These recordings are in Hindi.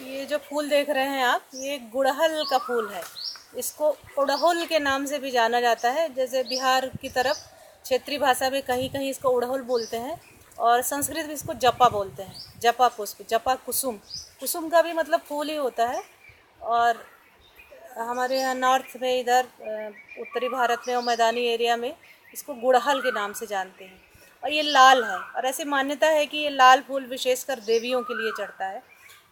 ये जो फूल देख रहे हैं आप, ये गुड़हल का फूल है। इसको उड़हुल के नाम से भी जाना जाता है। जैसे बिहार की तरफ क्षेत्रीय भाषा में कहीं कहीं इसको उड़हुल बोलते हैं और संस्कृत में इसको जपा बोलते हैं। जपा पुष्प, जपा कुसुम, कुसुम का भी मतलब फूल ही होता है। और हमारे यहाँ नॉर्थ में इधर उत्तरी भारत में और मैदानी एरिया में इसको गुड़हल के नाम से जानते हैं। और ये लाल है और ऐसी मान्यता है कि ये लाल फूल विशेषकर देवियों के लिए चढ़ता है।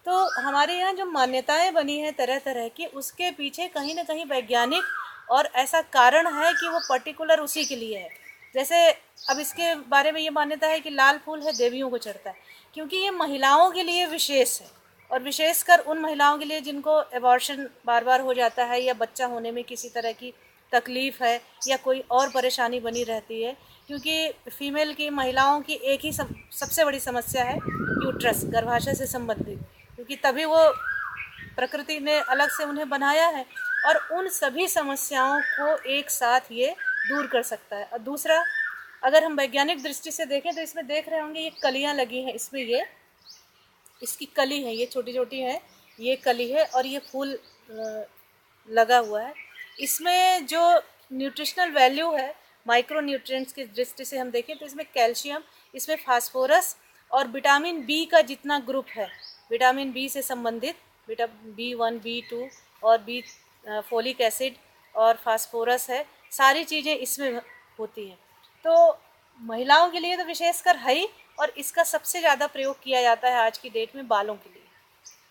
तो हमारे यहाँ जो मान्यताएं बनी हैं तरह तरह की, उसके पीछे कहीं ना कहीं वैज्ञानिक और ऐसा कारण है कि वो पर्टिकुलर उसी के लिए है। जैसे अब इसके बारे में ये मान्यता है कि लाल फूल है देवियों को चढ़ता है क्योंकि ये महिलाओं के लिए विशेष है, और विशेषकर उन महिलाओं के लिए जिनको एबॉर्शन बार बार हो जाता है या बच्चा होने में किसी तरह की तकलीफ़ है या कोई और परेशानी बनी रहती है। क्योंकि फीमेल की, महिलाओं की एक ही सबसे बड़ी समस्या है यूट्रस, गर्भाशय से संबंधित, क्योंकि तभी वो प्रकृति ने अलग से उन्हें बनाया है और उन सभी समस्याओं को एक साथ ये दूर कर सकता है। और दूसरा, अगर हम वैज्ञानिक दृष्टि से देखें तो इसमें देख रहे होंगे ये कलियां लगी हैं, इसमें ये इसकी कली है, ये छोटी छोटी है, ये कली है और ये फूल लगा हुआ है। इसमें जो न्यूट्रिशनल वैल्यू है, माइक्रो न्यूट्रिएंट्स की दृष्टि से हम देखें तो इसमें कैल्शियम, इसमें फास्फोरस और विटामिन बी का जितना ग्रुप है, विटामिन बी से संबंधित B1, B2 और बी फोलिक एसिड और फास्फोरस है, सारी चीज़ें इसमें होती हैं। तो महिलाओं के लिए तो विशेषकर है ही, और इसका सबसे ज़्यादा प्रयोग किया जाता है आज की डेट में बालों के लिए,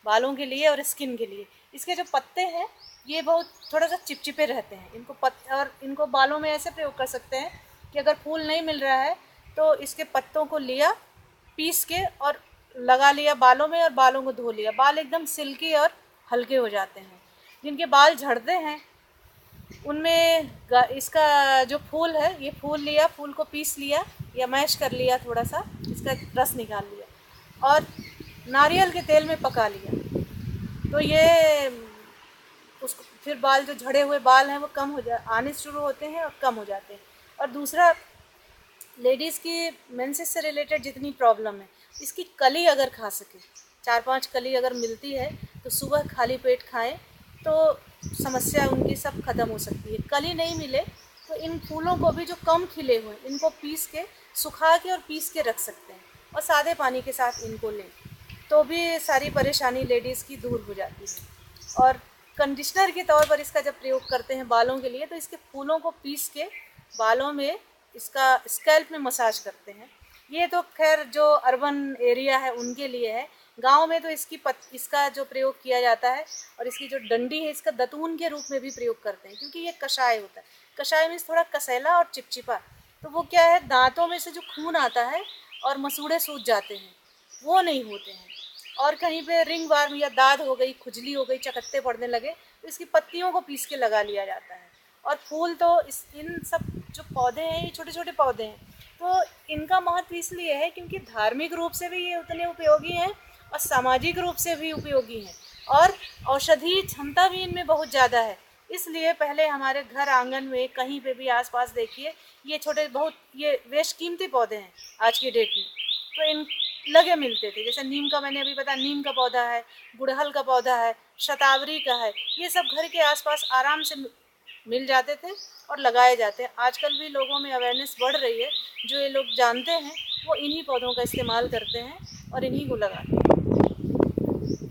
बालों के लिए और स्किन के लिए। इसके जो पत्ते हैं ये बहुत थोड़ा सा चिपचिपे रहते हैं, और इनको बालों में ऐसे प्रयोग कर सकते हैं कि अगर फूल नहीं मिल रहा है तो इसके पत्तों को लिया, पीस के और लगा लिया बालों में और बालों को धो लिया, बाल एकदम सिल्की और हल्के हो जाते हैं। जिनके बाल झड़ते हैं उनमें इसका जो फूल है, ये फूल लिया, फूल को पीस लिया या मैश कर लिया, थोड़ा सा इसका रस निकाल लिया और नारियल के तेल में पका लिया, तो ये उसको फिर बाल, जो झड़े हुए बाल हैं वो कम हो आने शुरू होते हैं और कम हो जाते हैं। और दूसरा, लेडीज़ की मेंसेस से रिलेटेड जितनी प्रॉब्लम है, इसकी कली अगर खा सके, 4-5 कली अगर मिलती है तो सुबह खाली पेट खाएं तो समस्या उनकी सब खत्म हो सकती है। कली नहीं मिले तो इन फूलों को भी, जो कम खिले हुए, इनको पीस के, सुखा के और पीस के रख सकते हैं और सादे पानी के साथ इनको लें तो भी सारी परेशानी लेडीज़ की दूर हो जाती है। और कंडीशनर के तौर पर इसका जब प्रयोग करते हैं बालों के लिए तो इसके फूलों को पीस के बालों में, इसका स्कैल्प में मसाज करते हैं। ये तो खैर जो अर्बन एरिया है उनके लिए है। गांव में तो इसका जो प्रयोग किया जाता है, और इसकी जो डंडी है इसका दतून के रूप में भी प्रयोग करते हैं, क्योंकि ये कषाय होता है। कषाय में थोड़ा कसैला और चिपचिपा, तो वो क्या है, दांतों में से जो खून आता है और मसूड़े सूज जाते हैं वो नहीं होते हैं। और कहीं पे रिंग वार्म या दाद हो गई, खुजली हो गई, चकत्ते पड़ने लगे तो इसकी पत्तियों को पीस के लगा लिया जाता है। और फूल तो इन सब जो पौधे हैं ये छोटे छोटे पौधे हैं, तो इनका महत्व इसलिए है क्योंकि धार्मिक रूप से भी ये उतने उपयोगी हैं और सामाजिक रूप से भी उपयोगी हैं, और औषधीय क्षमता भी इनमें बहुत ज़्यादा है। इसलिए पहले हमारे घर आंगन में कहीं पे भी आसपास देखिए, ये छोटे बहुत ये बेशकीमती पौधे हैं आज की डेट में, तो इन लगे मिलते थे। जैसे नीम का, मैंने अभी बताया, नीम का पौधा है, गुड़हल का पौधा है, शतावरी का है, ये सब घर के आसपास आराम से मिल जाते थे और लगाए जाते हैं। आजकल भी लोगों में अवेयरनेस बढ़ रही है, जो ये लोग जानते हैं वो इन्हीं पौधों का इस्तेमाल करते हैं और इन्हीं को लगाते हैं।